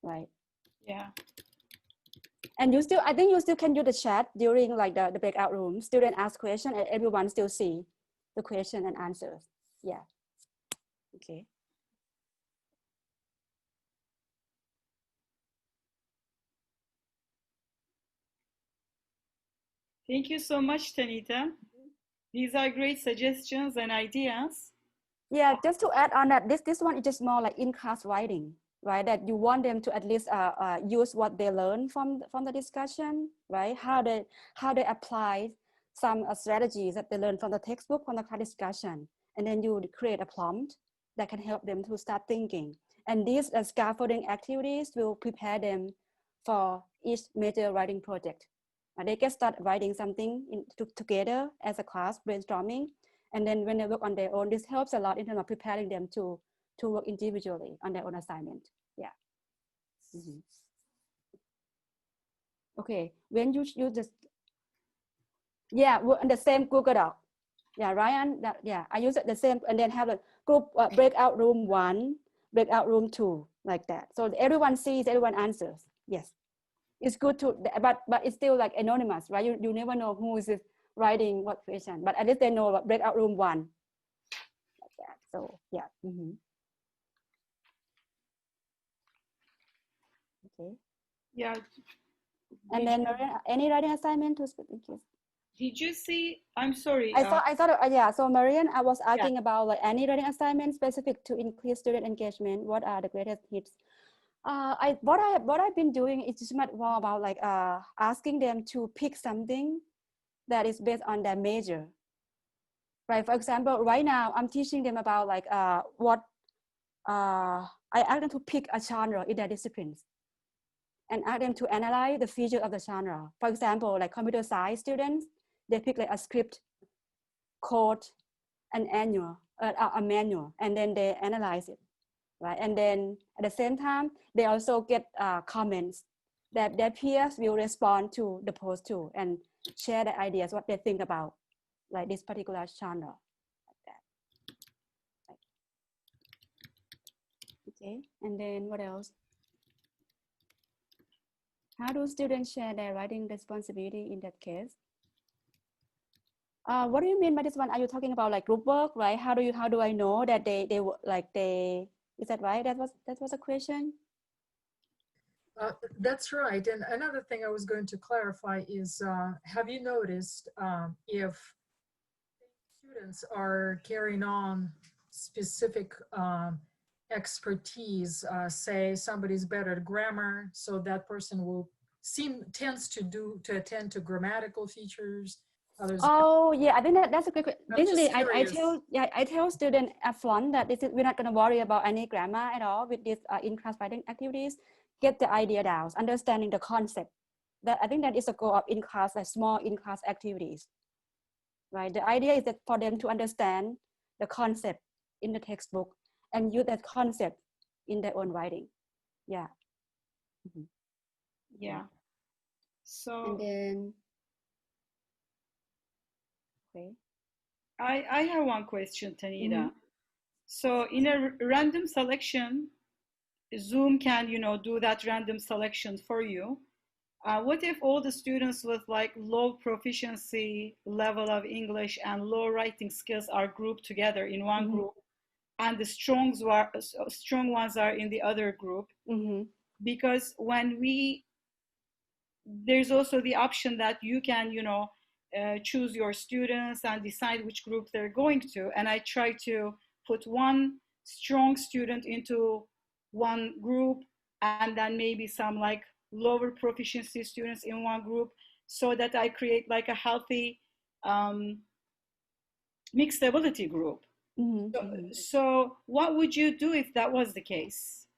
Right. Yeah. And I think you still can use the chat during like the breakout room. Student ask question and everyone still see the question and answers. Yeah. Okay. Thank you so much, Tanita. These are great suggestions and ideas. Yeah, just to add on that, this one is just more like in-class writing, right? That you want them to at least use what they learn from the discussion, right? How they apply some strategies that they learn from the textbook, from the class discussion, and then you create a prompt that can help them to start thinking. And these scaffolding activities will prepare them for each major writing project. They can start writing something together as a class, brainstorming. And then when they work on their own, this helps a lot in terms of preparing them to work individually on their own assignment. Yeah. Okay, when you just, yeah, work on the same Google Doc. Yeah, Ryan, yeah, I use it the same, and then have a group breakout room 1, breakout room 2, like that. So everyone sees, everyone answers. Yes, it's good to, but it's still like anonymous, right? You never know who is writing what question, but at least they know about breakout room 1. Like that. So yeah. Okay. Yeah. And then any writing assignment to speak in case? Did you see? I'm sorry. I thought yeah. So Marian, I was asking about like any writing assignment specific to increase student engagement. What are the greatest hits? What I've been doing is just much more about like asking them to pick something that is based on their major. Right. For example, right now I'm teaching them about like I ask them to pick a genre in their disciplines, and ask them to analyze the features of the genre. For example, like computer science students, they pick like a script, code, an a manual, and then they analyze it, right? And then at the same time, they also get comments that their peers will respond to the post too and share their ideas, what they think about like this particular genre, like that. Okay, and then what else? How do students share their writing responsibility in that case? What do you mean by this one? Are you talking about like group work, right? How do I know that they is that right? That was a question. That's right. And another thing I was going to clarify is, have you noticed if students are carrying on specific expertise, say somebody's better at grammar, so that person will tends to attend to grammatical features. Others. Oh yeah, I think that's a good question. Basically, I tell students upfront that we're not going to worry about any grammar at all with these in-class writing activities. Get the idea down, understanding the concept. That I think that is a goal of in-class, like small in-class activities. Right. The idea is that for them to understand the concept in the textbook and use that concept in their own writing. Yeah. Yeah. So. And then. Okay. I have one question, Tanita. So in a random selection, Zoom can, do that random selection for you. What if all the students with like low proficiency level of English and low writing skills are grouped together in one group, and the strong ones are in the other group? Because there's also the option that you can, choose your students and decide which group they're going to. And I try to put one strong student into one group, and then maybe some like lower proficiency students in one group, so that I create like a healthy mixed ability group. So what would you do if that was the case?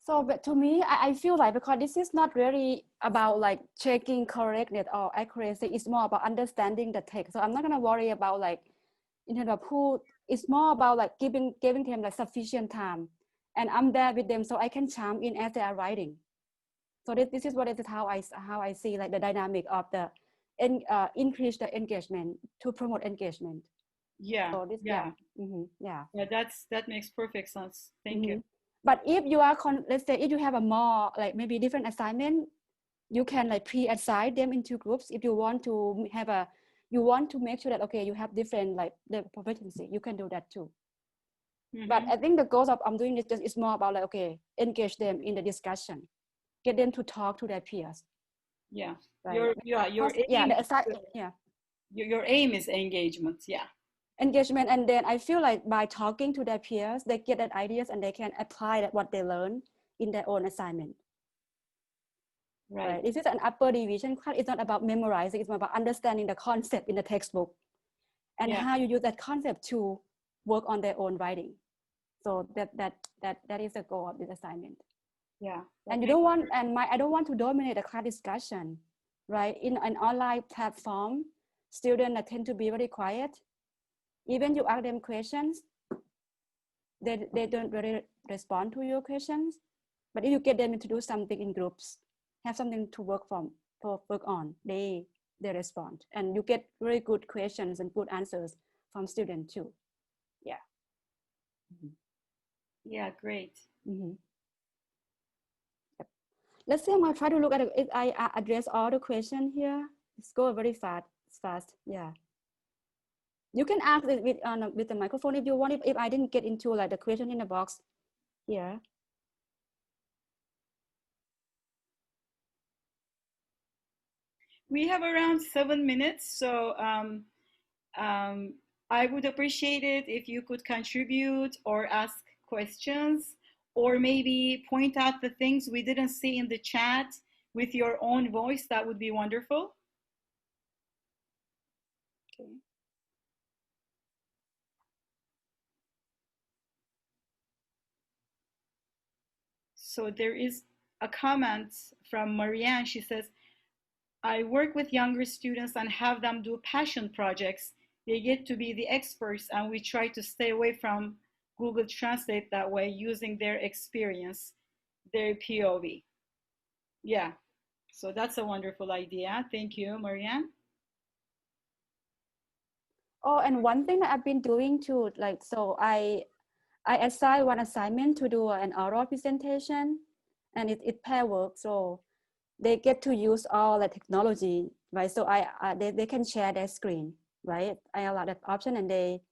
So, but to me, I feel like, because this is not really about like checking correctness or accuracy, it's more about understanding the text. So I'm not gonna worry about like, who. It's more about like giving them like sufficient time, and I'm there with them so I can chime in as they are writing. So this is how I see like the dynamic of the increase the engagement, to promote engagement. Yeah. So this, yeah. Yeah. Yeah, that makes perfect sense. Thank you. But if you are, let's say, if you have a more like maybe different assignment, you can like pre-assign them into groups. If you want to have you want to make sure that, okay, you have different like the proficiency, you can do that too. But I think the goals of I'm doing this is more about like, okay, engage them in the discussion, get them to talk to their peers. Yeah. Right. Your aim is engagement. Yeah. Engagement, and then I feel like by talking to their peers, they get that ideas and they can apply that what they learn in their own assignment. Right. This is an upper division class. It's not about memorizing. It's more about understanding the concept in the textbook and how you use that concept to work on their own writing. So that is the goal of this assignment. Yeah. And you don't want, I don't want to dominate the class discussion, right? In an online platform, students tend to be very quiet. Even you ask them questions, they don't really respond to your questions. But if you get them to do something in groups, have something to work on, they respond, and you get very good questions and good answers from students too. Yeah. Yeah, great. Yep. Let's see. I'm gonna try to look at it. If I address all the questions here, let's go very fast. Yeah. You can ask it with the microphone if you want. If I didn't get into like the question in the box here. We have around 7 minutes, so I would appreciate it if you could contribute or ask questions, or maybe point out the things we didn't see in the chat with your own voice. That would be wonderful. Okay. So there is a comment from Marianne. She says, I work with younger students and have them do passion projects. They get to be the experts, and we try to stay away from Google Translate that way, using their experience, their POV. Yeah, so that's a wonderful idea. Thank you, Marianne. Oh, and one thing that I've been doing too, like, so I assign one assignment to do an oral presentation, and it pair work. So they get to use all the technology, right? So they can share their screen, right? I allow that option, and they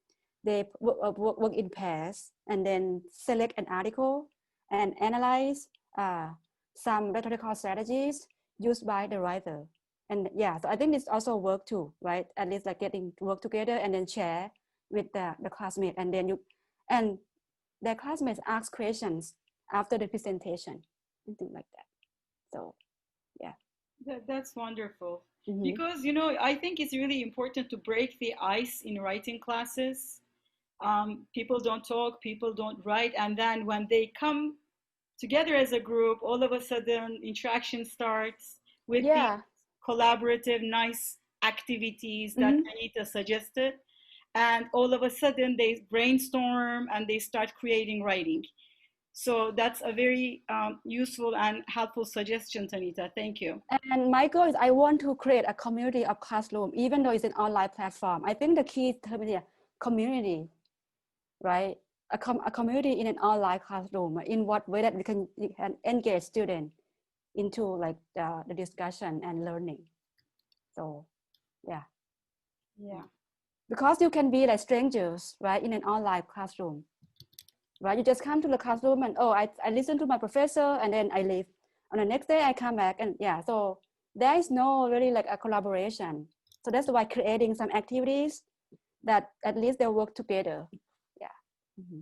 work in pairs, and then select an article and analyze some rhetorical strategies used by the writer. And yeah, so I think this also work too, right? At least like getting to work together and then share with the classmate, and then their classmates ask questions after the presentation, something like that. So yeah. That's wonderful. Because, I think it's really important to break the ice in writing classes. People don't talk, people don't write. And then when they come together as a group, all of a sudden interaction starts with the collaborative, nice activities that Anita suggested. And all of a sudden they brainstorm and they start creating writing. So that's a very useful and helpful suggestion, Tanita. Thank you. And my goal is I want to create a community of classroom, even though it's an online platform. I think the key term is community, right? a community in an online classroom? In what way that we can engage students into like the discussion and learning? So, yeah. Yeah. Because you can be like strangers, right, in an online classroom, right? You just come to the classroom and, oh, I listen to my professor and then I leave. On the next day I come back and yeah, so there is no really like a collaboration. So that's why creating some activities that at least they'll work together. Yeah. Mm-hmm.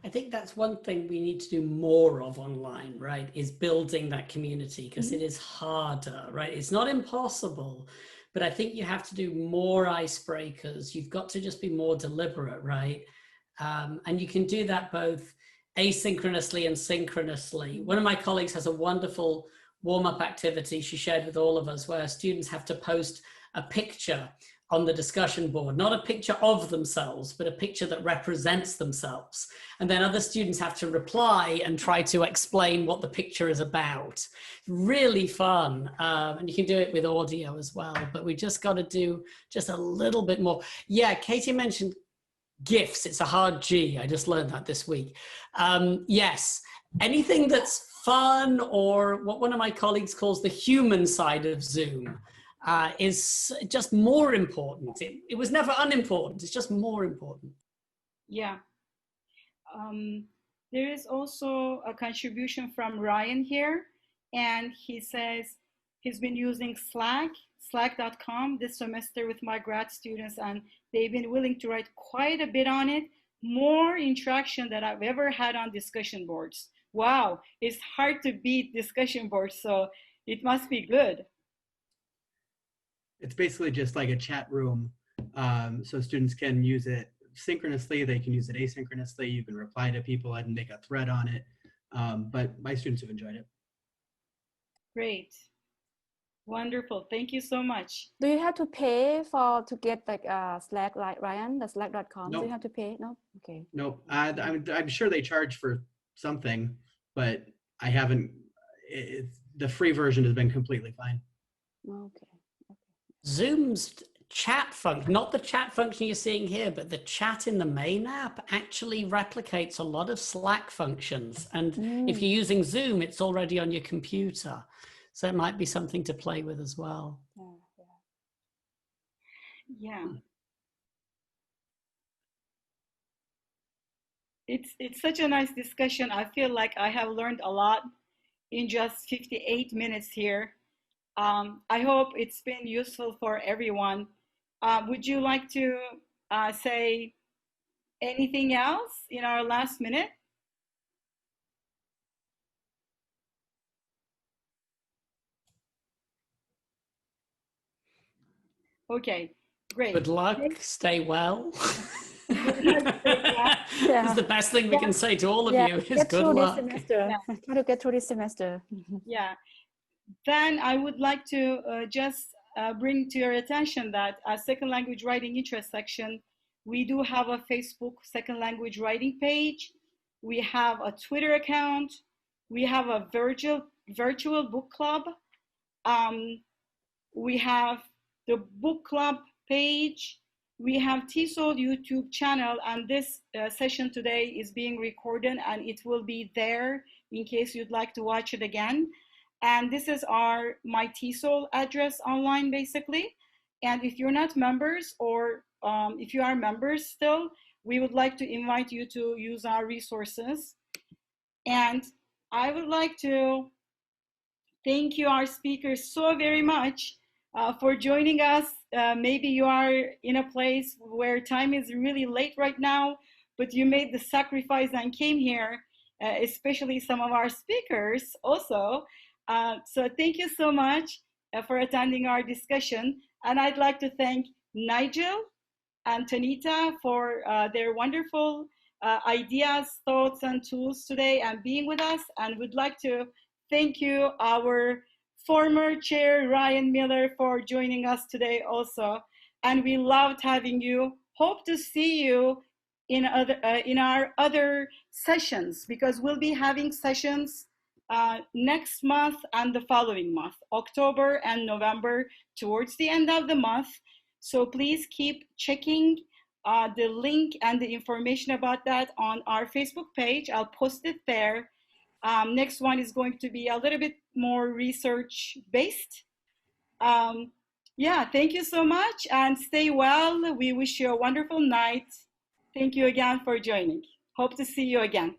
I think that's one thing we need to do more of online, right? Is building that community, because it is harder, right? It's not impossible, but I think you have to do more icebreakers. You've got to just be more deliberate, right? And you can do that both asynchronously and synchronously. One of my colleagues has a wonderful warm-up activity she shared with all of us, where students have to post a picture on the discussion board, not a picture of themselves, but a picture that represents themselves. And then other students have to reply and try to explain what the picture is about. Really fun. And you can do it with audio as well, but we just got to do just a little bit more. Yeah, Katie mentioned GIFs. It's a hard G. I just learned that this week. Yes, anything that's fun, or what one of my colleagues calls the human side of Zoom, is just more important. It was never unimportant. It's just more important. Yeah. There is also a contribution from Ryan here, and he says he's been using slack.com this semester with my grad students, and they've been willing to write quite a bit on it. More interaction than I've ever had on discussion boards. Wow, it's hard to beat discussion boards, so it must be good. It's basically just like a chat room, so students can use it synchronously, they can use it asynchronously, you can reply to people and make a thread on it, but my students have enjoyed it. Great. Wonderful. Thank you so much. Do you have to pay to get like Slack, like Ryan, the slack.com? Nope. Do you have to pay? No? Okay. Nope. I'm sure they charge for something, but I haven't, the free version has been completely fine. Okay. Zoom's chat function, not the chat function you're seeing here, but the chat in the main app actually replicates a lot of Slack functions. And if you're using Zoom, it's already on your computer. So it might be something to play with as well. Yeah. It's such a nice discussion. I feel like I have learned a lot in just 58 minutes here. I hope it's been useful for everyone. Would you like to say anything else in our last minute? Okay, great. Good luck, stay well. Yeah. It's the best thing we can say to all of you is good luck. Try to get through this semester. Yeah. Then I would like to just bring to your attention that Second Language Writing Interest section, we do have a Facebook Second Language Writing page. We have a Twitter account. We have a virtual book club. We have the book club page. We have TESOL YouTube channel, and this session today is being recorded and it will be there in case you'd like to watch it again. And this is my TESOL address online, basically. And if you're not members, or if you are members still, we would like to invite you to use our resources. And I would like to thank you, our speakers, so very much for joining us. Maybe you are in a place where time is really late right now, but you made the sacrifice and came here, especially some of our speakers also. So thank you so much for attending our discussion. And I'd like to thank Nigel and Tanita for their wonderful ideas, thoughts, and tools today and being with us. And would like to thank you, our former chair, Ryan Miller, for joining us today also. And we loved having you. Hope to see you in our other sessions, because we'll be having sessions next month and the following month, October and November, towards the end of the month. So please keep checking the link and the information about that on our Facebook page. I'll post it there. Next one is going to be a little bit more research based. Yeah, thank you so much and stay well. We wish you a wonderful night. Thank you again for joining. Hope to see you again.